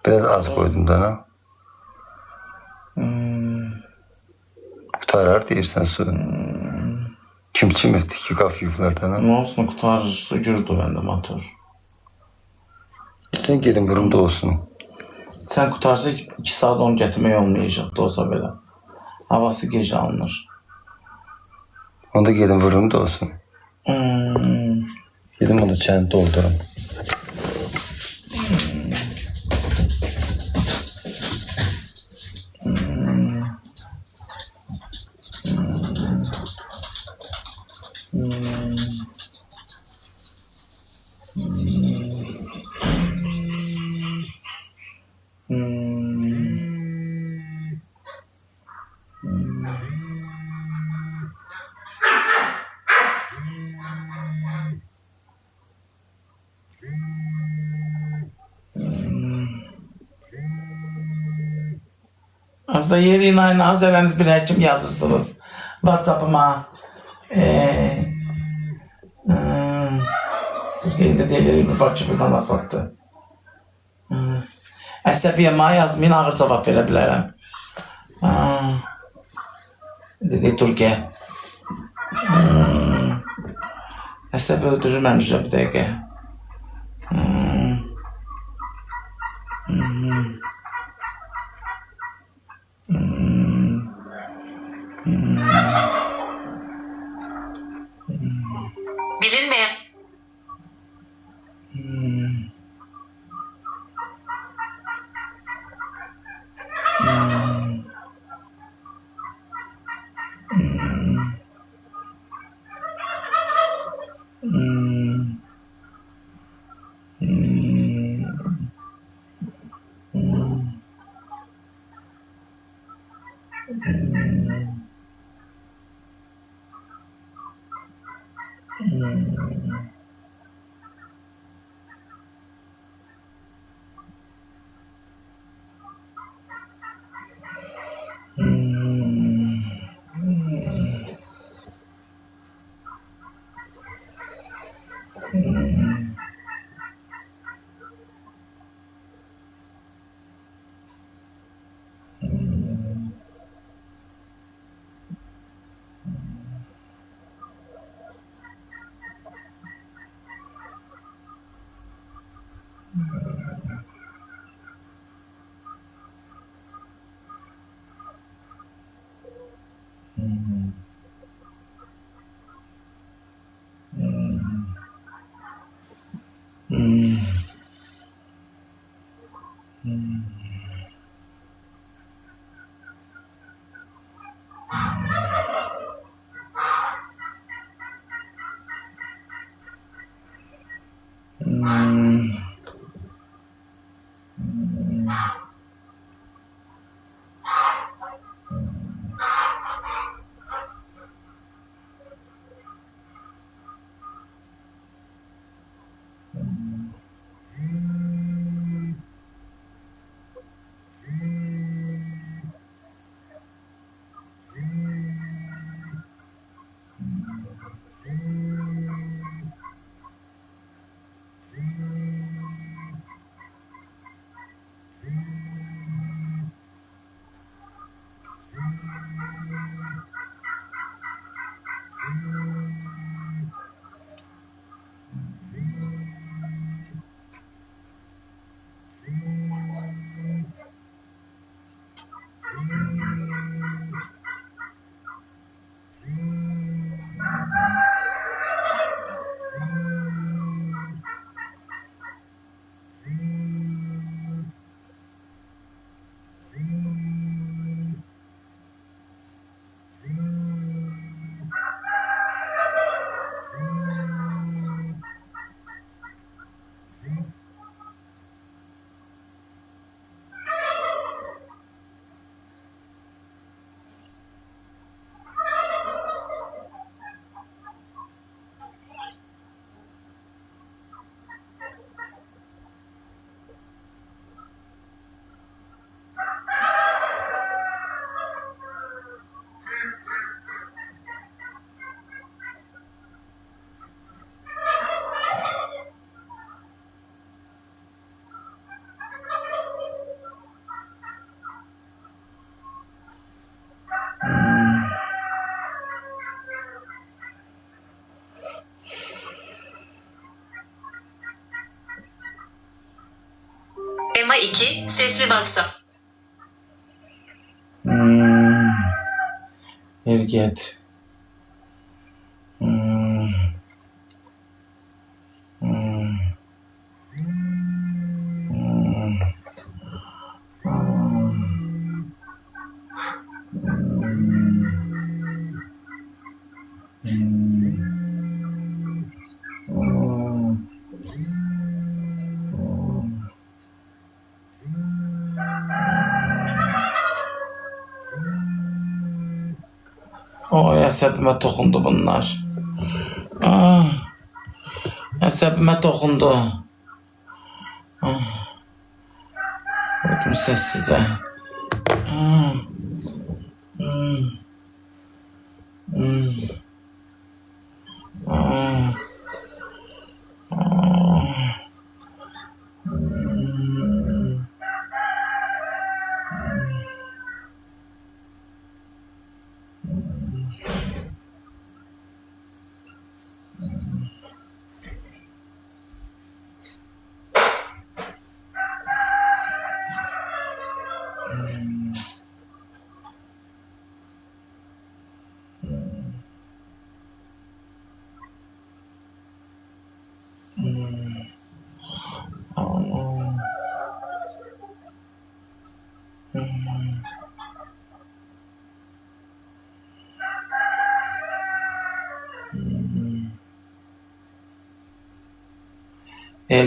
Biraz az koydum dana. Qutarar deyirsən su. Kim içmir ki qafiyuflar dana? Ne olsun kurtarır. Su gürdü bende motor. Sen gedin burumda olsun. Sen kurtarsa 2 saat onu getirmək olmayacaq da olsa belə. Havası gecə alınır. Onda gedin burumda olsun. Gedim onu çəni doldurum. Aslında yeriyin aynı Azereniz bir həkim yazırsınız. WhatsApp'ıma. Qeydə deyilir bir bakı bir qana sattı. Əsəbiyyəmə yazmayın, ağır cavab verə bilərəm. Dedi Türkiyə. Əsəb öldürür mən üzrə bir dəqiqə. Bilinmeyen. yayınlama 2, sesli WhatsApp. Erget. Oy, əsəbimə toxundu bunlar. Əsəbimə toxundu. Qoydum səssizə.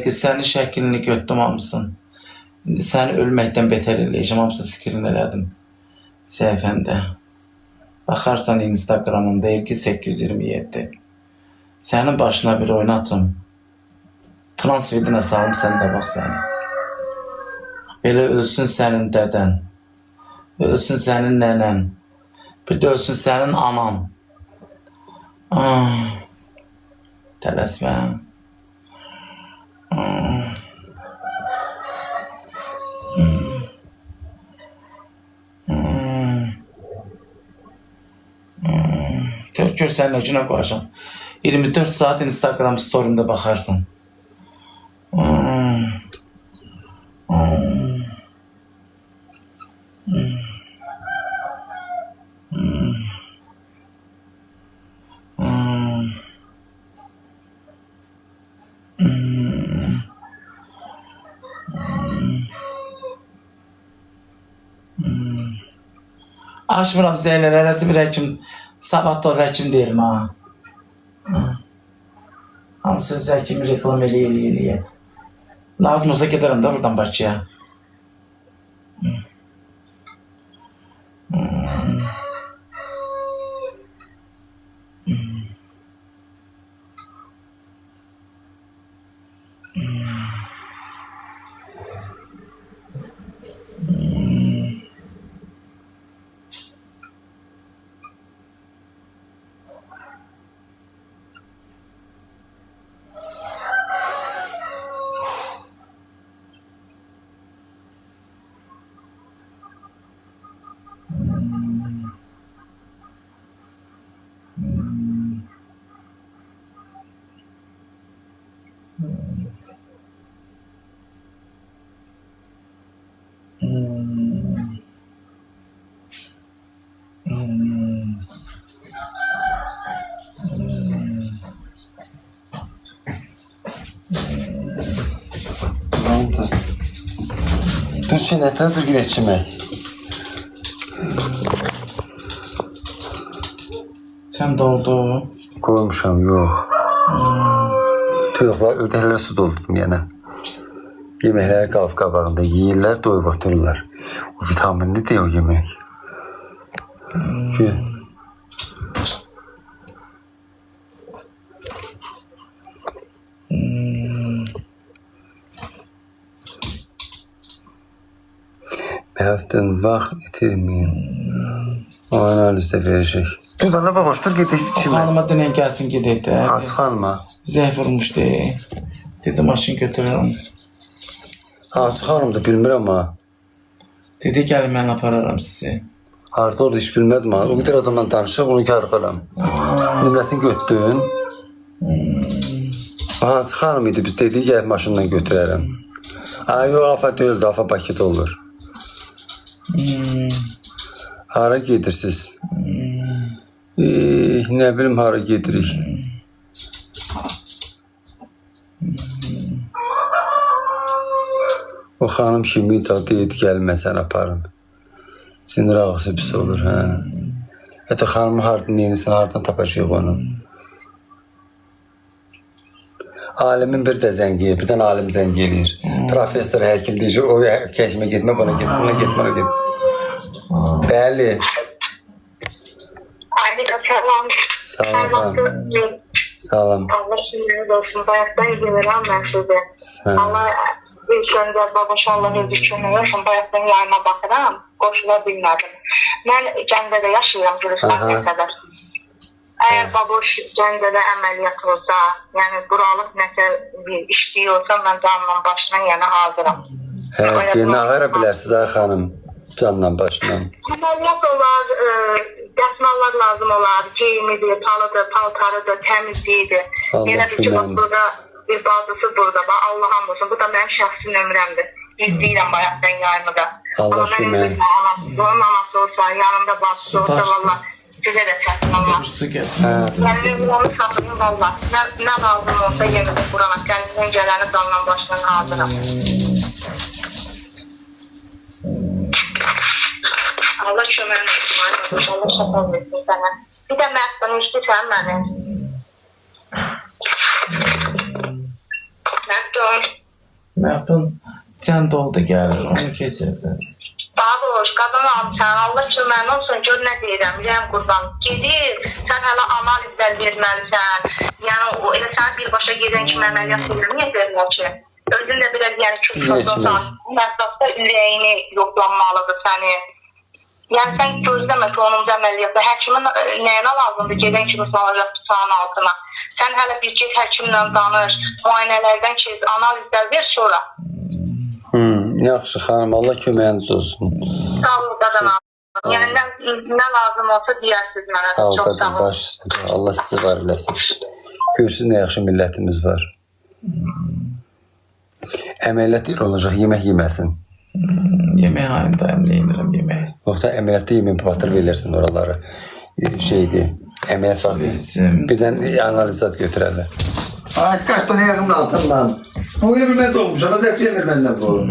Qız sənin şəklini götdüm hamısın. İndi səni ölməkdən betər eləyəcəm, hamısını skrin elədim səhifəndə. Baxarsan Instagramımda Qız 827. Sənin başına bir oyun açım. Transfidinə salım sən də bax səni. Belə ölsün sənin dədən, ölsün sənin nənən, bir də ölsün sənin anan. Tələsmə. Gör sənin öcünə qoyacam. 24 saat Instagram story'imdə baxarsın. Açmıram zəylələrəsi bir həkim, sabahlar həkim deyirəm ha. Hamısı həkimi reklam eləyə. Lazım olsa gedərəm də buradan Bakıya. Dur çiğnətə, dur gidelim çimək. Sən doldu. Koymuşam, yox. Toyuqlar ödəklər su doldurdum yenə. Yeməkləri qalıb qabağında yeyirlər, doyub otururlar. O vitaminli de o yemək. Həftən vaxt itirməyin. O analizdə verəcək. Dur da, nə babaş, dur gedək içimə. Xanıma denən gəlsin gedək də. Az xanıma. Zəh vurmuş deyil. Dedi maşın götürürüm. Az xanım da bilmirəm ha. Dedi gəlin mən apararam sizi. Harada orada hiç bilmədim ha. O qədər adamla danışıq, onu karıqıram. Nümrəsini götdün. Az xanım idi, biz dedik gəl maşından götürərəm. Ay yok, Afat öldü. Afat Bakı'da olur. Hara gedirsiniz? Ne bileyim hara gedirik. O xanım kimi deyid gəlməsən aparın. Sinir ağrısı pis olur. Hə. Hətta xanımı hardan yenisin, hardan tapacaq onu. Alimin bir də zəng eləyir, bir dənə alim zəng eləyir. Professor, həkim deyir, o kəşmə getmə, buna getmə, buna getmə, buna getmə. Bəli. Selam. Salam. Salam. Allah şükürler olsun. Bayaktan izlemiyorum ben size. Sen. Allah ilk önce babaş Allah'ın düşünüyorsun. Bayaktan yayma bakıram. Koşulabilmedim. Ben Gəncədə yaşayıram, Gürcistan'a kadar. Eğer babaş Gəncədə əməliyyat olsa, yani buralıq nəsə bir işliyorsa, ben canla başına yana hazıram. Hə, nə ağara bilərsiniz ay xanım, canla başla. Əməliyyat olar, dəsmallar lazım olar, geyimidir, palıdır, paltarıdır, təmizliyidir. Allah Yenə bir ki, köməyiniz. burada bir bacısı burada, Allah hamd olsun, bu da mənim şəxsi nömrəmdir. İzləyirəm bayaqdan yayımı da. Allah Amma mən köməyiniz. özüm onun anası olsa, yanımda bacısı olsa, valla sizə də çətin olmaz. Su gel. Yəni, nömrəmi saxlayın, valla. Nə lazım olsa yenidir burana, gəncdən gələni canla başla hazıram. Allah köməyini olsun, Allah şəfəq etsin sənə. Bir də məhdəni işləyirsən məni. Məhdun. Məhdun can doldu gəlir, onu keçirdi. Daha doğrusu, qadın almışsan, Allah köməyini olsun, gör nə deyirəm, biləyəm qurban. Gedir, sən hələ analizlər verməlisən. Yəni, elə sən birbaşa gedən kimi əməliyyat edir, niyə vermir ki? Özün də biraz, yəni, küçüyorsan, məsafda ürəyini yoxlanmalıdır səni. Yəni, sən gözləmə ki, onunca əməliyyatda həkimin nəyinə lazımdır, gedən kimi salacaq bıçağın altına. Sən hələ bir kez həkimlə danış, müayinələrdən kez analizlər ver sonra. Yaxşı xanım, Allah köməyiniz olsun. Sağ ol, qadın abi. Yəni, nə lazım olsa deyərsiniz mənə. Sağ ol Çox qadın, baş üstə. Allah sizi var biləsin. Görürsünüz nə yaxşı millətimiz var. Əməliyyat olacaq, yemək yeməsin. Yemək ayında əmləyinirəm yeməyi. Yoxsa əməliyyatda yemək batır verirsən oraları. Şeydir, əməliyyat var. Birdən analizat götürərlər. Ay kaç tane yakın altından. Bu yeri ben doğmuş ama zevk yemir benden bu.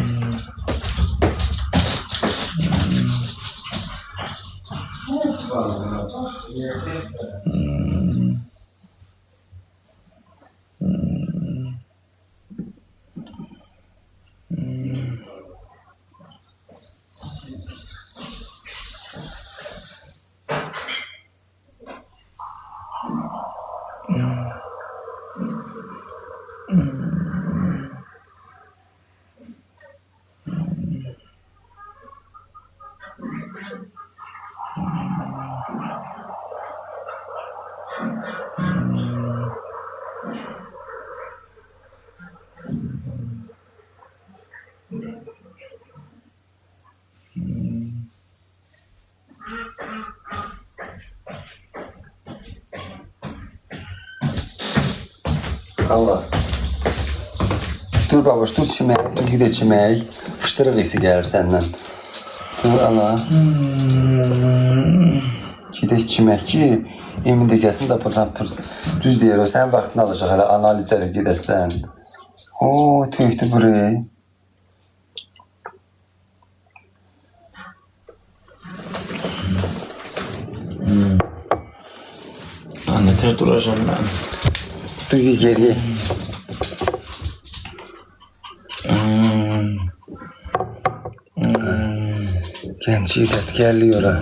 Allah. Dur babaş, dur çimək, dur gidə çimək. Fışdırıq isi gəlir səndən. Dur ana. Gidək çimək ki, emin də gəlsin də buradan düz deyir, o sənin vaxtını alacaq hələ analizlərə gedəsən. Oo, töydü buraya. Nətər duracam mən? Dur geriye. Genç yiğit geliyor ha.